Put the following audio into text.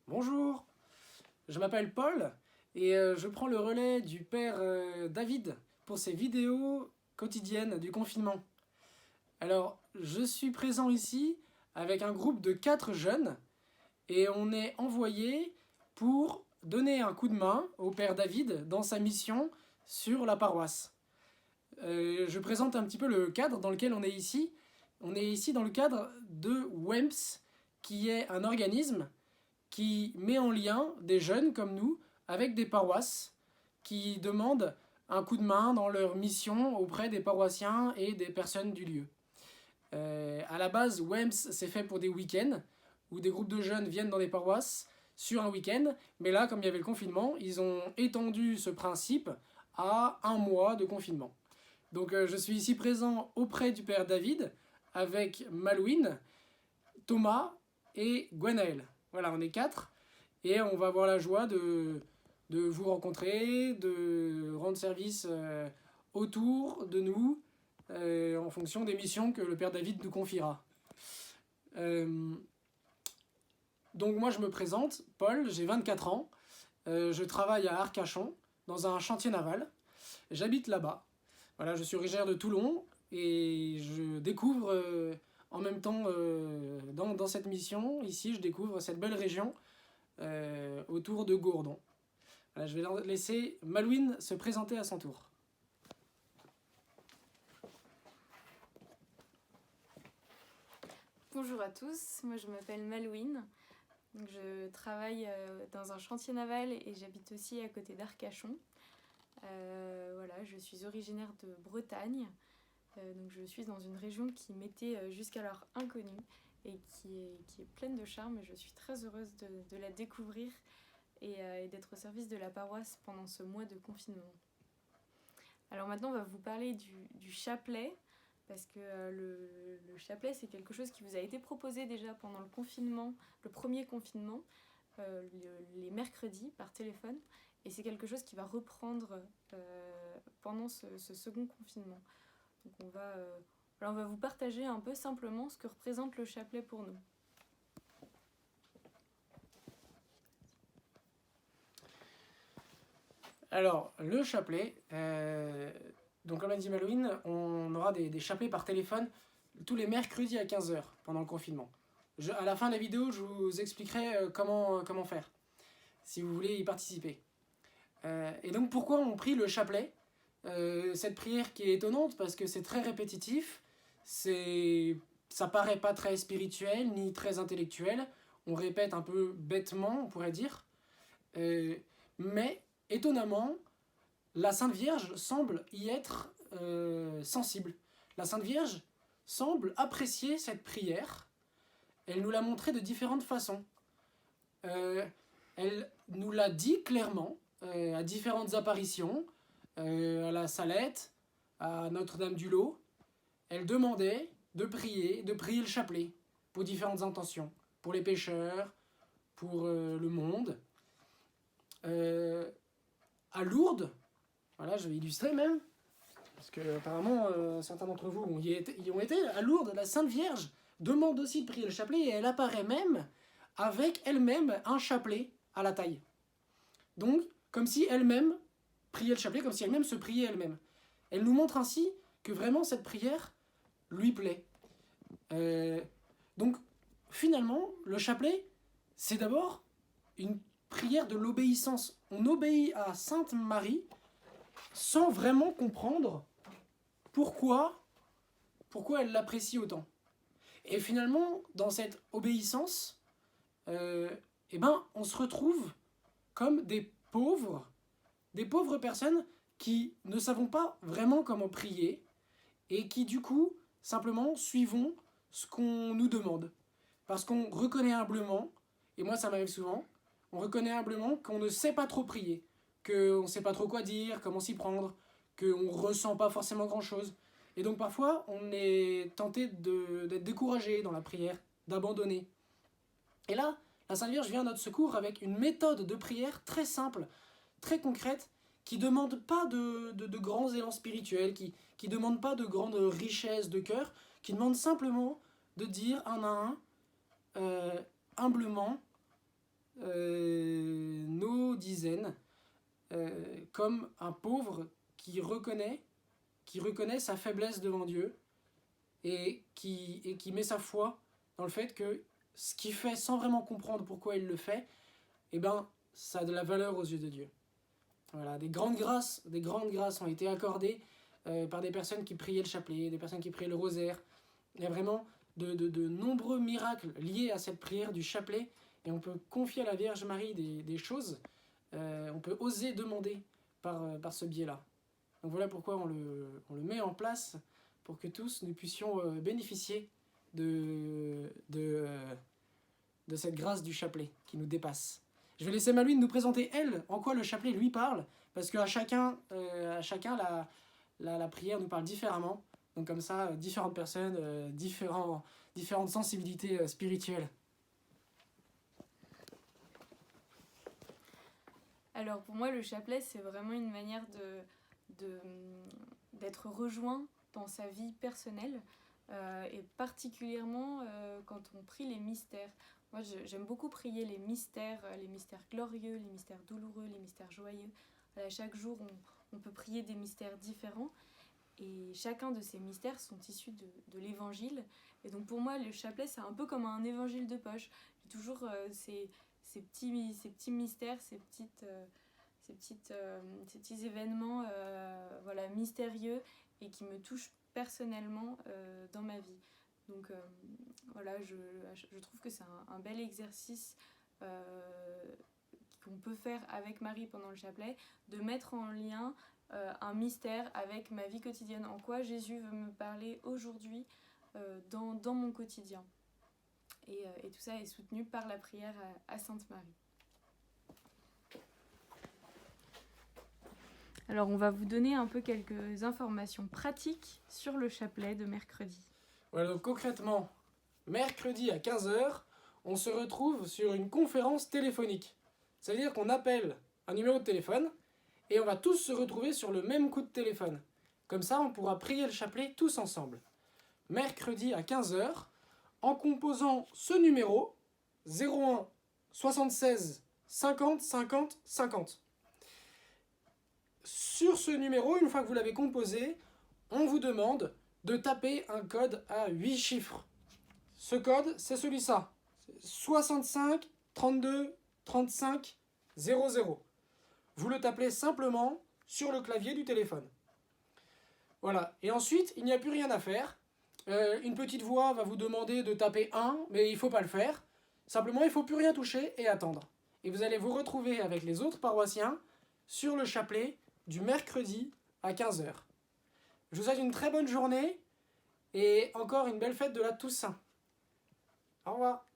Bonjour, je m'appelle Paul et je prends le relais du père David pour ses vidéos quotidiennes du confinement. Alors, je suis présent ici avec un groupe de 4 jeunes et on est envoyé pour donner un coup de main au père David dans sa mission sur la paroisse. Je présente un petit peu le cadre dans lequel on est ici. On est ici dans le cadre de WEMPS, qui est un organisme qui met en lien des jeunes comme nous avec des paroisses qui demandent un coup de main dans leur mission auprès des paroissiens et des personnes du lieu. À la base, WEMS, c'est fait pour des week-ends où des groupes de jeunes viennent dans des paroisses sur un week-end. Mais là, comme il y avait le confinement, ils ont étendu ce principe à un mois de confinement. Donc je suis ici présent auprès du père David avec Malouine, Thomas et Gwenaël. Voilà, on est 4 et on va avoir la joie de vous rencontrer, de rendre service autour de nous en fonction des missions que le père David nous confiera. Donc moi je me présente, Paul, j'ai 24 ans, je travaille à Arcachon dans un chantier naval, j'habite là-bas. Voilà, je suis originaire de Toulon et je découvre en même temps dans cette mission, ici je découvre cette belle région autour de Gourdon. Voilà, je vais laisser Malouine se présenter à son tour. Bonjour à tous, moi je m'appelle Malouine. Donc, je travaille dans un chantier naval et j'habite aussi à côté d'Arcachon. Voilà, je suis originaire de Bretagne. Donc je suis dans une région qui m'était jusqu'alors inconnue et qui est pleine de charme. Je suis très heureuse de la découvrir et d'être au service de la paroisse pendant ce mois de confinement. Alors maintenant, on va vous parler du chapelet, parce que le chapelet, c'est quelque chose qui vous a été proposé déjà pendant le confinement, le premier confinement, les mercredis par téléphone, et c'est quelque chose qui va reprendre pendant ce second confinement. Donc on va vous partager un peu simplement ce que représente le chapelet pour nous. Alors, le chapelet, donc comme a dit Malouine, on aura des chapelets par téléphone tous les mercredis à 15h pendant le confinement. À la fin de la vidéo, je vous expliquerai comment faire, si vous voulez y participer. Et donc pourquoi on prie le chapelet cette prière qui est étonnante parce que c'est très répétitif, ça paraît pas très spirituel ni très intellectuel, on répète un peu bêtement, on pourrait dire, mais étonnamment, la Sainte Vierge semble y être sensible. La Sainte Vierge semble apprécier cette prière. Elle nous l'a montré de différentes façons. Elle nous l'a dit clairement à différentes apparitions, à la Salette, à Notre-Dame-du-Lot. Elle demandait de prier le chapelet pour différentes intentions, pour les pécheurs, pour le monde. À Lourdes, voilà, je vais illustrer même, parce que apparemment certains d'entre vous y ont été, à Lourdes, la Sainte Vierge demande aussi de prier le chapelet et elle apparaît même avec elle-même un chapelet à la taille. Donc, comme si elle-même priait le chapelet, comme si elle-même se priait elle-même. Elle nous montre ainsi que vraiment cette prière lui plaît. Donc, finalement, le chapelet, c'est d'abord une prière de l'obéissance. On obéit à Sainte Marie sans vraiment comprendre pourquoi elle l'apprécie autant. Et finalement, dans cette obéissance, on se retrouve comme des pauvres personnes qui ne savons pas vraiment comment prier et qui du coup simplement suivons ce qu'on nous demande. Parce qu'on reconnaît humblement, et moi ça m'arrive souvent, on reconnaît humblement qu'on ne sait pas trop prier, qu'on ne sait pas trop quoi dire, comment s'y prendre, qu'on ne ressent pas forcément grand chose. Et donc parfois on est tenté d'être découragé dans la prière, d'abandonner. Et là, la Sainte Vierge vient à notre secours avec une méthode de prière très simple, très concrète, qui ne demande pas de grands élans spirituels, qui ne demande pas de grandes richesses de cœur, qui demande simplement de dire un à un, humblement, nos dizaines comme un pauvre qui reconnaît sa faiblesse devant Dieu et qui met sa foi dans le fait que ce qu'il fait sans vraiment comprendre pourquoi il le fait, eh ben, ça a de la valeur aux yeux de Dieu. Voilà, des grandes grâces ont été accordées par des personnes qui priaient le chapelet, des personnes qui priaient le rosaire. Il y a vraiment de nombreux miracles liés à cette prière du chapelet et on peut confier à la Vierge Marie des choses, on peut oser demander par ce biais-là. Donc voilà pourquoi on le met en place pour que tous nous puissions bénéficier de cette grâce du chapelet qui nous dépasse. Je vais laisser Malouine nous présenter, elle, en quoi le chapelet lui parle, parce qu'à chacun, la prière nous parle différemment. Donc comme ça, différentes personnes, différentes sensibilités spirituelles. Alors pour moi, le chapelet, c'est vraiment une manière d'être rejoint dans sa vie personnelle, et particulièrement quand on prie les mystères. Moi, j'aime beaucoup prier les mystères glorieux, les mystères douloureux, les mystères joyeux. Chaque jour, on peut prier des mystères différents. Et chacun de ces mystères sont issus de l'évangile. Et donc pour moi, le chapelet, c'est un peu comme un évangile de poche. J'ai toujours ces petits mystères, ces petits événements voilà, mystérieux et qui me touchent personnellement dans ma vie. Donc voilà, je trouve que c'est un bel exercice qu'on peut faire avec Marie pendant le chapelet, de mettre en lien un mystère avec ma vie quotidienne, en quoi Jésus veut me parler aujourd'hui dans mon quotidien. Et tout ça est soutenu par la prière à Sainte Marie. Alors on va vous donner un peu quelques informations pratiques sur le chapelet de mercredi. Voilà, donc concrètement, mercredi à 15h, on se retrouve sur une conférence téléphonique. C'est-à-dire qu'on appelle un numéro de téléphone et on va tous se retrouver sur le même coup de téléphone. Comme ça, on pourra prier le chapelet tous ensemble. Mercredi à 15h, en composant ce numéro 01 76 50 50 50. Sur ce numéro, une fois que vous l'avez composé, on vous demande de taper un code à 8 chiffres. Ce code, c'est celui-là. 65 32 35 00. Vous le tapez simplement sur le clavier du téléphone. Voilà. Et ensuite, il n'y a plus rien à faire. Une petite voix va vous demander de taper 1, mais il ne faut pas le faire. Simplement, il ne faut plus rien toucher et attendre. Et vous allez vous retrouver avec les autres paroissiens sur le chapelet du mercredi à 15h. Je vous souhaite une très bonne journée et encore une belle fête de la Toussaint. Au revoir.